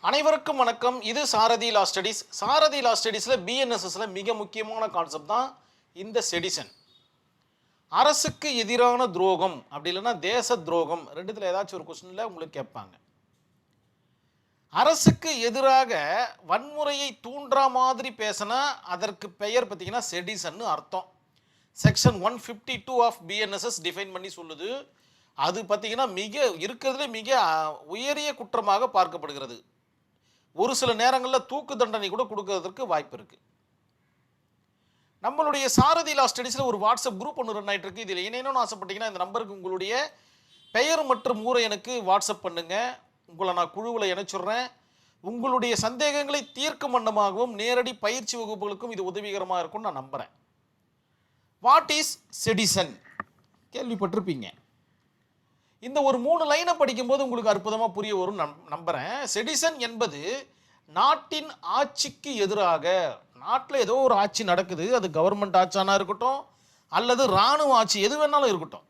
அனைவருக்கும் வணக்கம். இது சாரதி லா ஸ்டடீஸ். சாரதி லா ஸ்டடீஸில் பிஎன்எஸ்எஸ்ல மிக முக்கியமான கான்செப்ட் தான் இந்த செடிசன். அரசுக்கு எதிரான துரோகம் அப்படி இல்லைன்னா தேச துரோகம், ரெண்டுத்தில் ஏதாச்சும் ஒரு கொஸ்டினில் உங்களுக்கு கேட்பாங்க. அரசுக்கு எதிராக வன்முறையை தூண்டுற மாதிரி பேசினா அதற்கு பெயர் பார்த்தீங்கன்னா செடிசன் அர்த்தம். செக்ஷன் 152 ஆஃப் பிஎன்எஸ்எஸ் டிஃபைன் பண்ணி சொல்லுது. அது பார்த்தீங்கன்னா மிக இருக்கிறதுலே மிக உயரிய குற்றமாக பார்க்கப்படுகிறது. ஒரு சில நேரங்களில் தூக்கு தண்டனை கூட கொடுக்கறதுக்கு வாய்ப்பு இருக்குது. நம்மளுடைய சாரதி லா ஸ்டடீஸில் ஒரு வாட்ஸ்அப் குரூப் ஒன்று ரன் ஆகிட்டு இருக்கு. இதில் இணையணும்னு ஆசைப்பட்டீங்கன்னா இந்த நம்பருக்கு உங்களுடைய பெயர் மற்றும் ஊரை எனக்கு வாட்ஸ்அப் பண்ணுங்கள். உங்களை நான் குழுவில் இணைச்சிடுறேன். உங்களுடைய சந்தேகங்களை தீர்க்கும் வண்ணமாகவும் நேரடி பயிற்சி வகுப்புகளுக்கும் இது உதவிகரமாக இருக்கும்னு நான் நம்புகிறேன். வாட் இஸ் செடிசன் கேள்விப்பட்டிருப்பீங்க. இந்த ஒரு 3 லைனை படிக்கும்போது உங்களுக்கு அற்புதமாக புரிய வரும் நம்புகிறேன். செடிசன் என்பது நாட்டின் ஆட்சிக்கு எதிராக, நாட்டில் ஏதோ ஒரு ஆட்சி நடக்குது, அது கவர்மெண்ட் ஆட்சியானா இருக்கட்டும் அல்லது இராணுவ ஆட்சி எது வேணாலும் இருக்கட்டும்,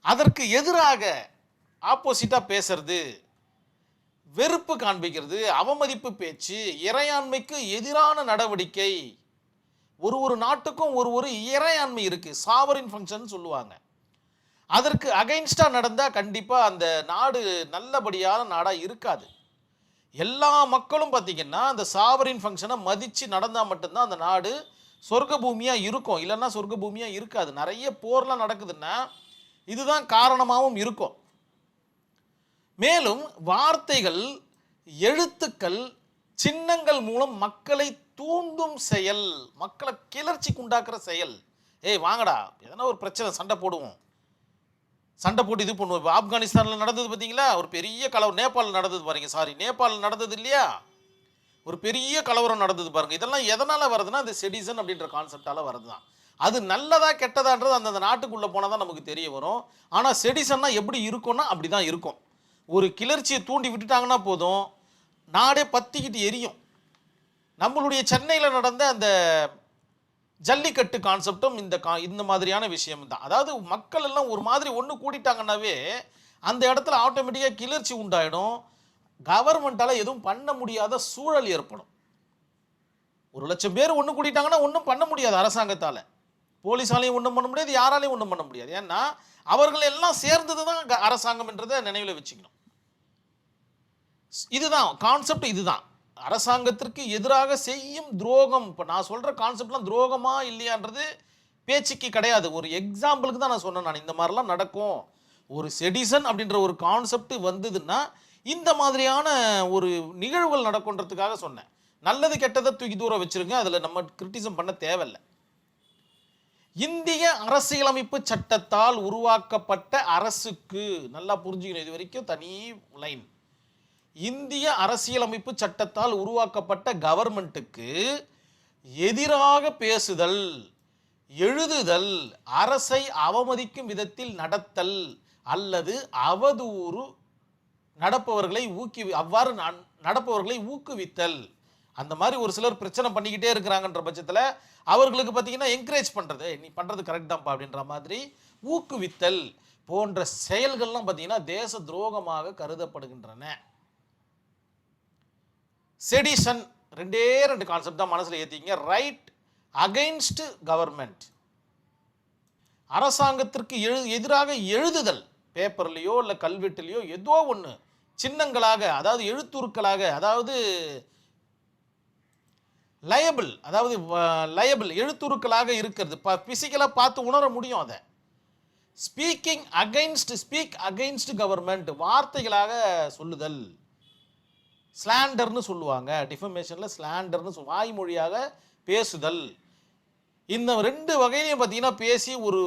அதற்கு எதிராக ஆப்போசிட்டாக பேசுறது, வெறுப்பு காண்பிக்கிறது, அவமதிப்பு பேச்சு, இறையாண்மைக்கு எதிரான நடவடிக்கை. ஒரு நாட்டுக்கும் ஒரு இறையாண்மை இருக்குது, சாவரின் ஃபங்க்ஷன் சொல்லுவாங்க. அதற்கு அகைன்ஸ்டாக நடந்தால் கண்டிப்பாக அந்த நாடு நல்லபடியான நாடாக இருக்காது. எல்லா மக்களும் பார்த்திங்கன்னா அந்த சாவரின் ஃபங்க்ஷனை மதித்து நடந்தால் மட்டும்தான் அந்த நாடு சொர்க்க பூமியாக இருக்கும். இல்லைன்னா சொர்க்க பூமியாக இருக்காது. நிறைய போர்லாம் நடக்குதுன்னா இதுதான் காரணமாகவும் இருக்கும். மேலும் வார்த்தைகள், எழுத்துக்கள், சின்னங்கள் மூலம் மக்களை தூண்டும் செயல், மக்களை கிளர்ச்சிக்கு உண்டாக்குற செயல். ஏய் வாங்கடா, எதனா ஒரு பிரச்சனை, சண்டை போடுவோம், சண்டை போட்டு இது பண்ணுவோம். இப்போ ஆப்கானிஸ்தானில் நடந்தது பார்த்தீங்களா, ஒரு பெரிய கலவரம். நேபாளில் நடந்தது பாருங்க, நேபாளில் நடந்தது இல்லையா, ஒரு பெரிய கலவரம் நடந்தது பாருங்க. இதெல்லாம் எதனால் வருதுன்னா அந்த செடிசன் அப்படின்ற கான்செப்டால் வருது தான். அது நல்லதா கெட்டதான்றது அந்தந்த நாட்டுக்குள்ளே போனால் தான் நமக்கு தெரிய வரும். ஆனால் செடிசன்னா எப்படி இருக்கும்னா அப்படி தான் இருக்கும். ஒரு கிளர்ச்சியை தூண்டி விட்டுட்டாங்கன்னா போதும், நாடே பற்றிக்கிட்டு எரியும். நம்மளுடைய சென்னையில் நடந்த அந்த ஜல்லிக்கட்டு கான்செப்டும் இந்த மாதிரியான விஷயம் தான். அதாவது மக்கள் எல்லாம் ஒரு மாதிரி ஒன்று கூடிட்டாங்கன்னாவே அந்த இடத்துல ஆட்டோமேட்டிக்காக கிளர்ச்சி உண்டாயிடும். கவர்மெண்ட்டால் எதுவும் பண்ண முடியாத சூழல் ஏற்படும். 1,00,000 பேர் ஒன்று கூடிட்டாங்கன்னா ஒன்றும் பண்ண முடியாது. அரசாங்கத்தால், போலீஸாலையும் ஒன்றும் பண்ண முடியாது, யாராலையும் ஒன்றும் பண்ண முடியாது. ஏன்னா அவர்கள் எல்லாம் சேர்ந்தது தான் அரசாங்கம் என்றதை நினைவில் வச்சுக்கணும். இதுதான் கான்செப்ட். இதுதான் அரசாங்கத்திற்கு எதிராக செய்யும் துரோகம். இப்போ நான் சொல்கிற கான்செப்ட்லாம் துரோகமா இல்லையான்றது பேச்சுக்கு கிடையாது. ஒரு எக்ஸாம்பிளுக்கு தான் நான் சொன்னேன். நான் இந்த மாதிரிலாம் நடக்கும். ஒரு செடிசன் அப்படின்ற ஒரு கான்செப்ட் வந்ததுன்னா இந்த மாதிரியான ஒரு நிகழ்வுகள் நடக்கும்ன்றதுக்காக சொன்னேன். நல்லது கெட்டதை தூக்கி தூரம் வச்சிருங்க, அதில் நம்ம கிரிட்டிசம் பண்ண தேவையில்லை. இந்திய அரசியலமைப்பு சட்டத்தால் உருவாக்கப்பட்ட அரசுக்கு, நல்லா புரிஞ்சுக்கணும், இது வரைக்கும் தனி லைன். இந்திய அரசியலமைப்பு சட்டத்தால் உருவாக்கப்பட்ட கவர்மெண்ட்டுக்கு எதிராக பேசுதல், எழுதுதல், அரசை அவமதிக்கும் விதத்தில் நடத்தல் அல்லது அவதூறு நடப்பவர்களை அவ்வாறு நடப்பவர்களை ஊக்குவித்தல். அந்த மாதிரி ஒரு சிலர் பிரச்சனை பண்ணிக்கிட்டே இருக்கிறாங்கன்ற பட்சத்தில் அவர்களுக்கு பார்த்தீங்கன்னா என்கரேஜ் பண்ணுறது, நீ பண்ணுறது கரெக்ட் தான்ப்பா அப்படின்ற மாதிரி ஊக்குவித்தல் போன்ற செயல்கள்லாம் பார்த்தீங்கன்னா தேச துரோகமாக கருதப்படுகின்றன. செடிஷன் 2 கான்செப்ட் தான் மனசில் ஏற்றிங்க. ரைட் அகைன்ஸ்ட் கவர்மெண்ட், அரசாங்கத்திற்கு எதிராக எழுதுதல், பேப்பர்லையோ இல்லை கல்வெட்டுலையோ ஏதோ ஒன்று சின்னங்களாக, அதாவது எழுத்துருக்களாக, அதாவது லயபிள், அதாவது லயபிள் எழுத்துருக்களாக இருக்கிறது. பிசிக்கலாக பார்த்து உணர முடியும். அதை ஸ்பீக் அகைன்ஸ்ட் கவர்மெண்ட், வார்த்தைகளாக சொல்லுதல், ஸ்லாண்டர்னு சொல்லுவாங்க. டிஃபமேஷனில் ஸ்லாண்டர்னு வாய்மொழியாக பேசுதல். இந்த 2 வகையிலையும் பார்த்தீங்கன்னா பேசி ஒரு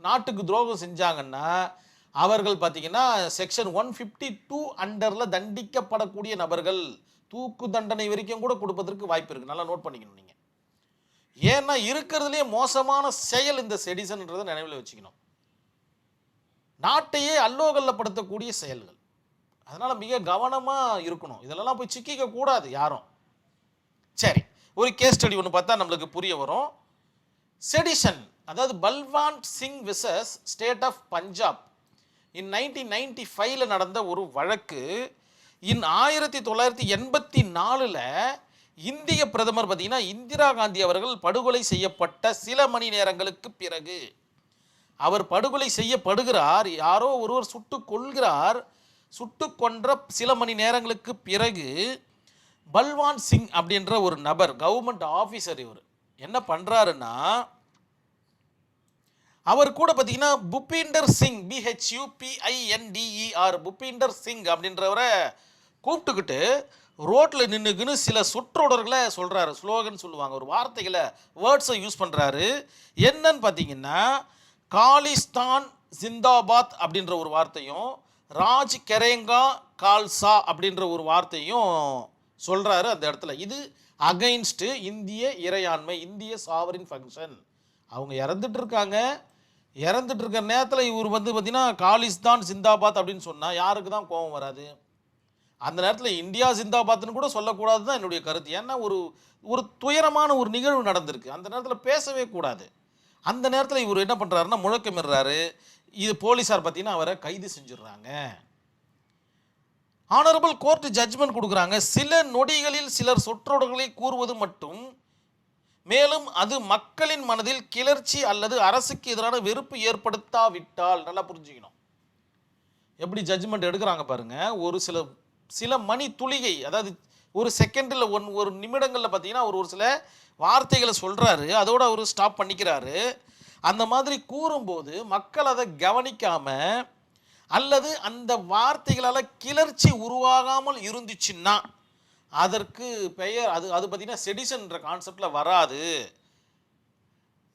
நாட்டுக்கு துரோகம் செஞ்சாங்கன்னா அவர்கள் பார்த்தீங்கன்னா செக்ஷன் 152 அண்டரில் தண்டிக்கப்படக்கூடிய நபர்கள். தூக்கு தண்டனை வரைக்கும் கூட கொடுப்பதற்கு வாய்ப்பு இருக்குது. நல்லா நோட் பண்ணிக்கணும் நீங்கள். ஏன்னா இருக்கிறதுலே மோசமான செயல் இந்த செடிசன்ன்றதை நினைவில் வச்சுக்கணும். நாட்டையே அல்லோகல்லப்படுத்தக்கூடிய செயல்கள். அதனால் மிக கவனமாக இருக்கணும். இதெல்லாம் போய் சிக்கிக்க கூடாது யாரும். சரி, ஒரு கேஸ் ஸ்டடி ஒன்று பார்த்தா நம்மளுக்கு புரிய வரும். செடிஷன், அதாவது Balwant Singh versus state of Punjab in 1995 நடந்த ஒரு வழக்கு. இன் 1984 இந்திய பிரதமர் பார்த்தீங்கன்னா இந்திரா காந்தி அவர்கள் படுகொலை செய்யப்பட்ட சில மணி நேரங்களுக்கு பிறகு, அவர் படுகொலை செய்யப்படுகிறார், யாரோ ஒருவர் சுட்டு கொள்கிறார். சுட்டு கொன்ற சில மணி நேரங்களுக்கு பிறகு பல்வான் சிங் அப்படின்ற ஒரு நபர், கவர்மெண்ட் ஆஃபீஸர், இவர் என்ன பண்ணுறாருன்னா, அவர் கூட பார்த்தீங்கன்னா புபீண்டர் சிங், BHUPINDER, புபீண்டர் சிங் அப்படின்றவரை கூப்பிட்டுக்கிட்டு ரோட்டில் நின்றுக்குன்னு சில சொற்றொடர்களை சொல்கிறாரு. ஸ்லோகன் சொல்லுவாங்க, ஒரு வார்த்தைகளை, வேர்ட்ஸை யூஸ் பண்ணுறாரு. என்னன்னு பார்த்தீங்கன்னா, காலிஸ்தான் ஜிந்தாபாத் அப்படின்ற ஒரு வார்த்தையும், ராஜ் கரேங்கா கால்சா அப்படின்ற ஒரு வார்த்தையும் சொல்கிறாரு அந்த இடத்துல. இது அகைன்ஸ்டு இந்திய இறையாண்மை, இந்திய சாவரின் ஃபங்க்ஷன். அவங்க இறந்துட்டு இருக்காங்க. இறந்துட்டு இருக்கிற நேரத்தில் இவர் வந்து பார்த்தீங்கன்னா காலிஸ்தான் ஜிந்தாபாத் அப்படின்னு சொன்னால் யாருக்கு தான் கோபம் வராது? அந்த நேரத்தில் இந்தியா ஜிந்தாபாத்னு கூட சொல்லக்கூடாது தான் என்னுடைய கருத்து. ஏன்னா ஒரு துயரமான ஒரு நிகழ்வு நடந்திருக்கு, அந்த நேரத்தில் பேசவே கூடாது. அந்த நேரத்தில் இவர் என்ன பண்ணுறாருன்னா முழக்கமிடுறாரு. இது போலீஸார் பார்த்தீங்கன்னா அவரை கைது செஞ்சிடுறாங்க. ஆனரபிள் கோர்ட் ஜட்ஜ்மெண்ட் கொடுக்குறாங்க. சில நொடிகளில் சிலர் சொற்றொடர்களை கூறுவது மட்டும், மேலும் அது மக்களின் மனதில் கிளர்ச்சி அல்லது அரசுக்கு எதிரான வெறுப்பு ஏற்படுத்தாவிட்டால், நல்லா புரிஞ்சுக்கணும் எப்படி ஜட்ஜ்மெண்ட் எடுக்கிறாங்க பாருங்க. ஒரு சில மணி துளிகை, அதாவது ஒரு செகண்டில் ஒரு நிமிடங்களில் பார்த்தீங்கன்னா ஒரு சில வார்த்தைகளை சொல்கிறாரு, அதோடு அவர் ஸ்டாப் பண்ணிக்கிறாரு. அந்த மாதிரி கூறும்போது மக்கள் அதை கவனிக்காமல் அல்லது அந்த வார்த்தைகளால் கிளர்ச்சி உருவாகாமல் இருந்துச்சுன்னா அதற்கு பெயர் அது பார்த்தீங்கன்னா செடிஷன்ன்ற கான்செப்டில் வராது.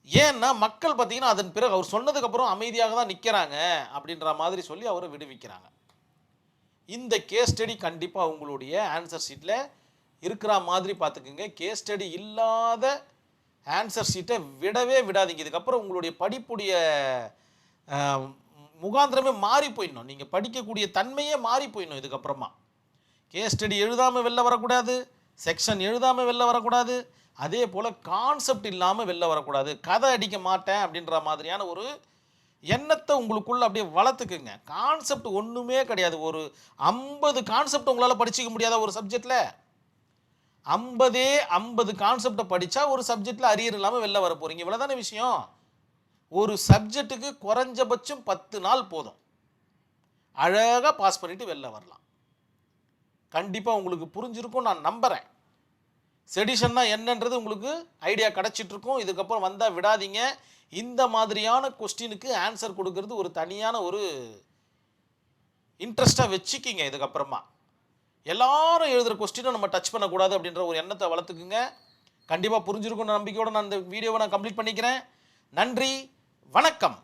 ஏன்னா மக்கள் பார்த்தீங்கன்னா அதன் பிறகு அவர் சொன்னதுக்கப்புறம் அமைதியாக தான் நிற்கிறாங்க அப்படின்ற மாதிரி சொல்லி அவரை விடுவிக்கிறாங்க. இந்த கேஸ் ஸ்டடி கண்டிப்பாக உங்களுடைய ஆன்சர் ஷீட்டில் இருக்கிற மாதிரி பார்த்துக்குங்க. கேஸ் ஸ்டடி இல்லாத ஆன்சர் ஷீட்டை விடவே விடாதீங்க. இதுக்கப்புறம் உங்களுடைய படிப்புடைய முகாந்திரமே மாறி போயிடணும், நீங்கள் படிக்கக்கூடிய தன்மையே மாறி போயிடணும். இதுக்கப்புறமா கேஸ் ஸ்டடி எழுதாமல் வெளில வரக்கூடாது, செக்ஷன் எழுதாமல் வெளில வரக்கூடாது, அதே போல் கான்செப்ட் இல்லாமல் வெளில வரக்கூடாது. கதை அடிக்க மாட்டேன் அப்படின்ற மாதிரியான ஒரு எண்ணத்தை உங்களுக்குள்ள அப்படியே வளர்த்துக்குங்க. கான்செப்ட் ஒன்றுமே கிடையாது. ஒரு 50 கான்செப்ட் உங்களால் படிச்சிக்க முடியாத ஒரு சப்ஜெக்டில் 50 கான்செப்டை படித்தா ஒரு சப்ஜெக்டில் அரியர் இல்லாமல் வெளில வர போகிறீங்க. இவ்வளோ தானே விஷயம். ஒரு சப்ஜெக்ட்டுக்கு குறைஞ்சபட்சம் 10 நாள் போதும், அழகாக பாஸ் பண்ணிவிட்டு வெளில வரலாம். கண்டிப்பாக உங்களுக்கு புரிஞ்சிருக்கும் நான் நம்புகிறேன். செடிஷன்னா என்னன்றது உங்களுக்கு ஐடியா கிடச்சிட்ருக்கும். இதுக்கப்புறம் வந்தால் விடாதீங்க. இந்த மாதிரியான கொஸ்டினுக்கு ஆன்சர் கொடுக்கறது ஒரு தனியான ஒரு இன்ட்ரெஸ்ட்டாக வச்சுக்கிங்க. இதுக்கப்புறமா எல்லாரும் எழுதுகிற கொஸ்டினை நம்ம டச் பண்ணக்கூடாது அப்படின்ற ஒரு எண்ணத்தை வளர்த்துக்குங்க. கண்டிப்பாக புரிஞ்சிருக்கும்னு நம்பிக்கையோடு நான் இந்த வீடியோவை கம்ப்ளீட் பண்ணிக்கிறேன். நன்றி, வணக்கம்.